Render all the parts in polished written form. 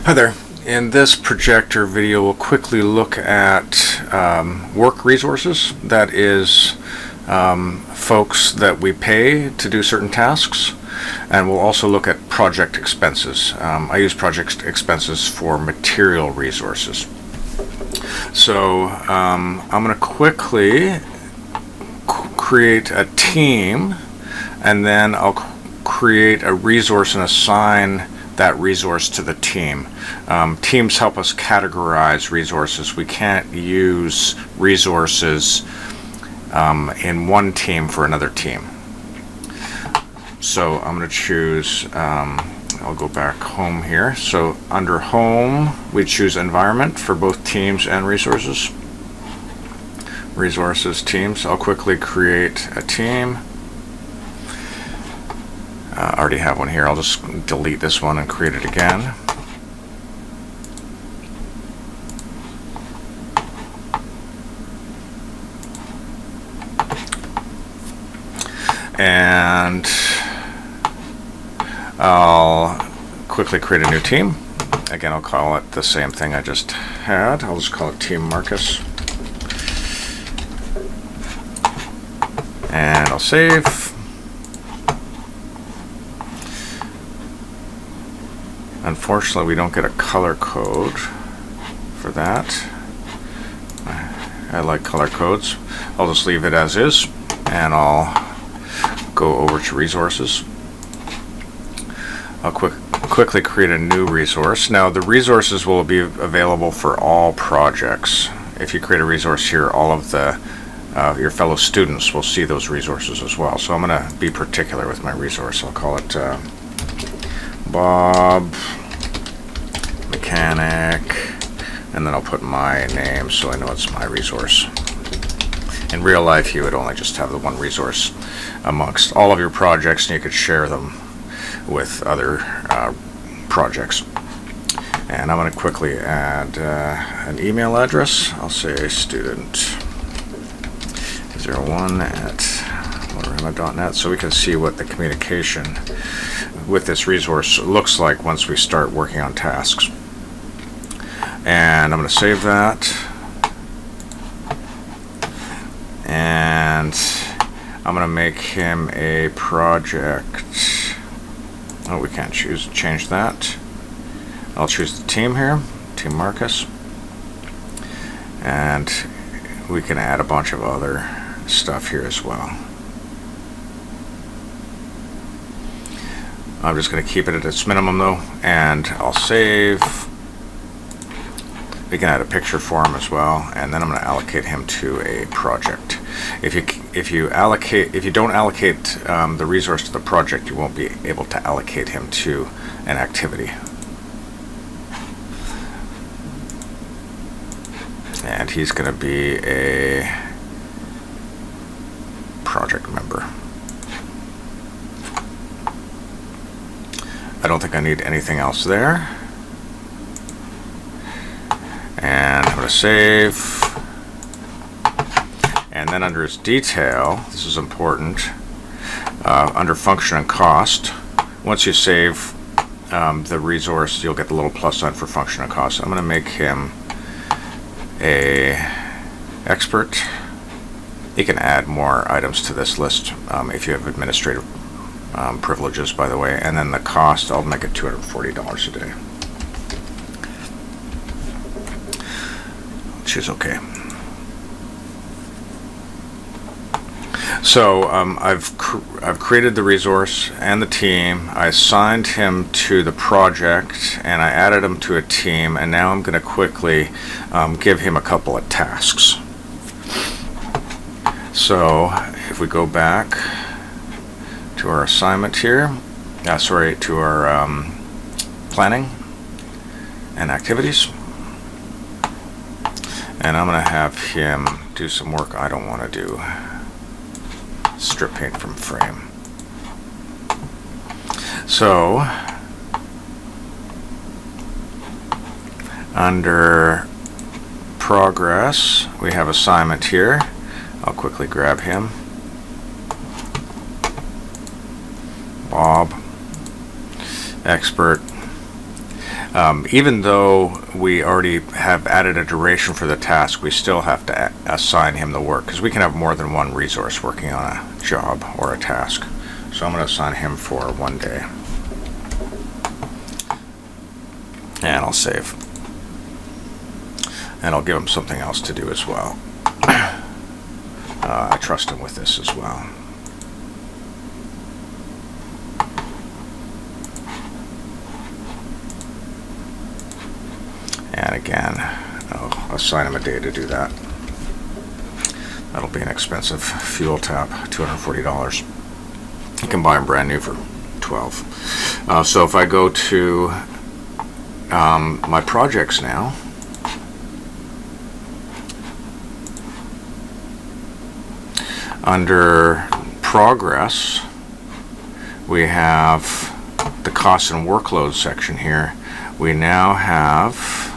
Hi there. In this projector video, we'll quickly look at work resources. That is folks that we pay to do certain tasks. And we'll also look at project expenses. I use project expenses for material resources. So I'm going to quickly create a team, and then I'll create a resource and assign that resource to the team. Teams help us categorize resources. We can't use resources in one team for another team. So I'm going to choose, I'll go back home here. So under home, we choose environment for both teams and resources. Resources, teams. I'll quickly create a team. I already have one here. I'll just delete this one and create it again. And I'll quickly create a new team. Again, I'll call it the same thing I just had. I'll just call it Team Marcus. And I'll save. Unfortunately, we don't get a color code for that. I like color codes. I'll just leave it as is, and I'll go over to resources. I'll quickly create a new resource. Now, the resources will be available for all projects. If you create a resource here, all of the your fellow students will see those resources as well. So I'm going to be particular with my resource. I'll call it Bob Mechanic, and then I'll put my name so I know it's my resource. In real life, you would only just have the one resource amongst all of your projects, and you could share them with other projects. And I'm going to quickly add an email address. I'll say student01@motorama.net, so we can see what the communication with this resource looks like once we start working on tasks. And I'm going to save that. And I'm going to make him a project. Oh, we can't change that. I'll choose the team here, Team Marcus. And we can add a bunch of other stuff here as well. I'm just going to keep it at its minimum though, and I'll save. We can add a picture for him as well, and then I'm going to allocate him to a project. If you don't allocate the resource to the project, you won't be able to allocate him to an activity. And he's going to be a project member. I don't think I need anything else there. And I'm going to save. And then under its detail, this is important, under function and cost, once you save the resource, you'll get the little plus sign for function and cost. I'm going to make him a expert. You can add more items to this list if you have administrative privileges, by the way. And then the cost, I'll make it $240 a day. Choose OK. So I've created the resource and the team. I assigned him to the project, and I added him to a team. And now I'm going to quickly give him a couple of tasks. So if we go back to our assignment here, to our planning and activities, and I'm going to have him do some work I don't want to do. Strip paint from frame. So under progress, we have assignment here. I'll quickly grab him. Bob, expert. Even though we already have added a duration for the task, we still have to assign him the work, because we can have more than one resource working on a job or a task. So I'm going to assign him for 1 day. And I'll save. And I'll give him something else to do as well. I trust him with this as well. And again, I'll assign him a day to do that. That'll be an expensive fuel tap, $240. You can buy them brand new for $12. So if I go to my projects now, under progress, we have the cost and workload section here. We now have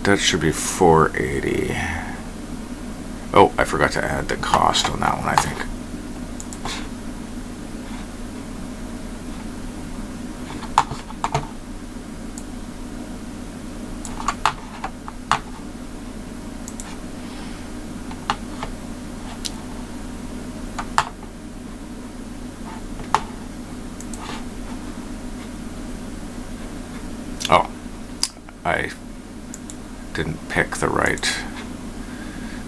that should be 480. Oh, I forgot to add the cost on that one, I think. Oh, I didn't pick the right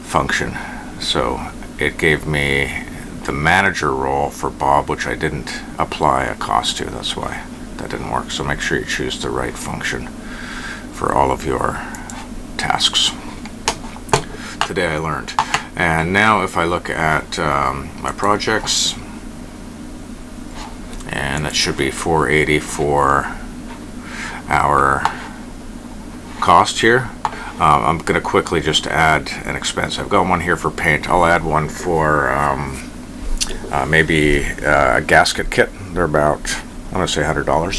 function, so it gave me the manager role for Bob, which I didn't apply a cost to. That's why that didn't work. So make sure you choose the right function for all of your tasks. Today I learned. And now if I look at my projects, and it should be 480 for our cost here. I'm going to quickly just add an expense. I've got one here for paint. I'll add one for maybe a gasket kit. They're about, I want to say $100.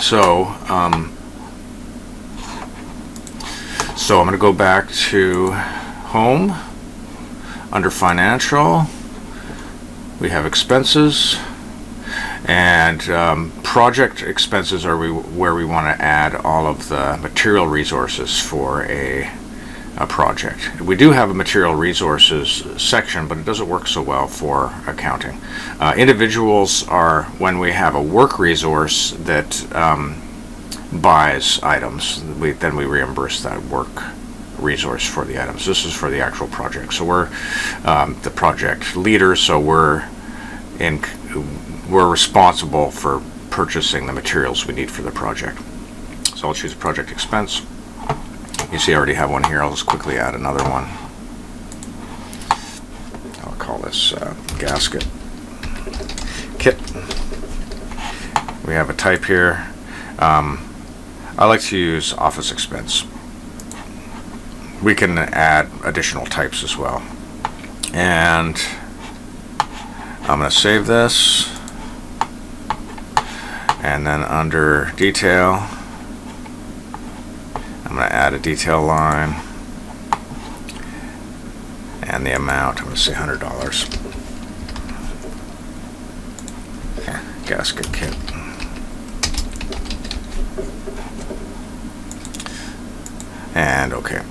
So I'm going to go back to home. Under financial, we have expenses. And project expenses are where we want to add all of the material resources for a project. We do have a material resources section, but it doesn't work so well for accounting. Individuals are when we have a work resource that buys items. Then we reimburse that work resource for the items. This is for the actual project. So we're the project leader, so we're responsible for purchasing the materials we need for the project. So I'll choose project expense. You see I already have one here. I'll just quickly add another one. I'll call this gasket kit. We have a type here. I like to use office expense. We can add additional types as well. And I'm going to save this. And then under detail, I'm going to add a detail line. And the amount, I'm going to say $100. Gasket kit. And okay.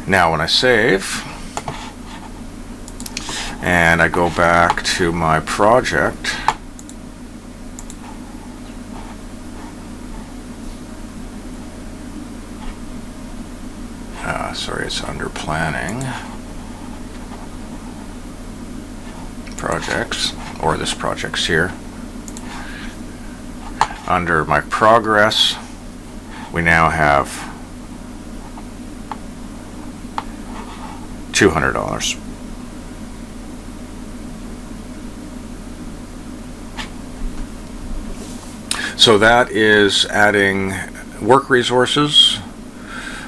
Now when I save, and I go back to my project, sorry, it's under planning, projects, or this project's here. Under my progress, we now have $200. So that is adding work resources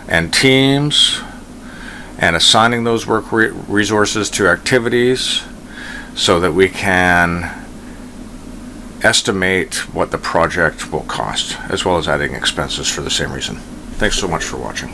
and teams and assigning those work resources to activities so that we can estimate what the project will cost, as well as adding expenses for the same reason. Thanks so much for watching.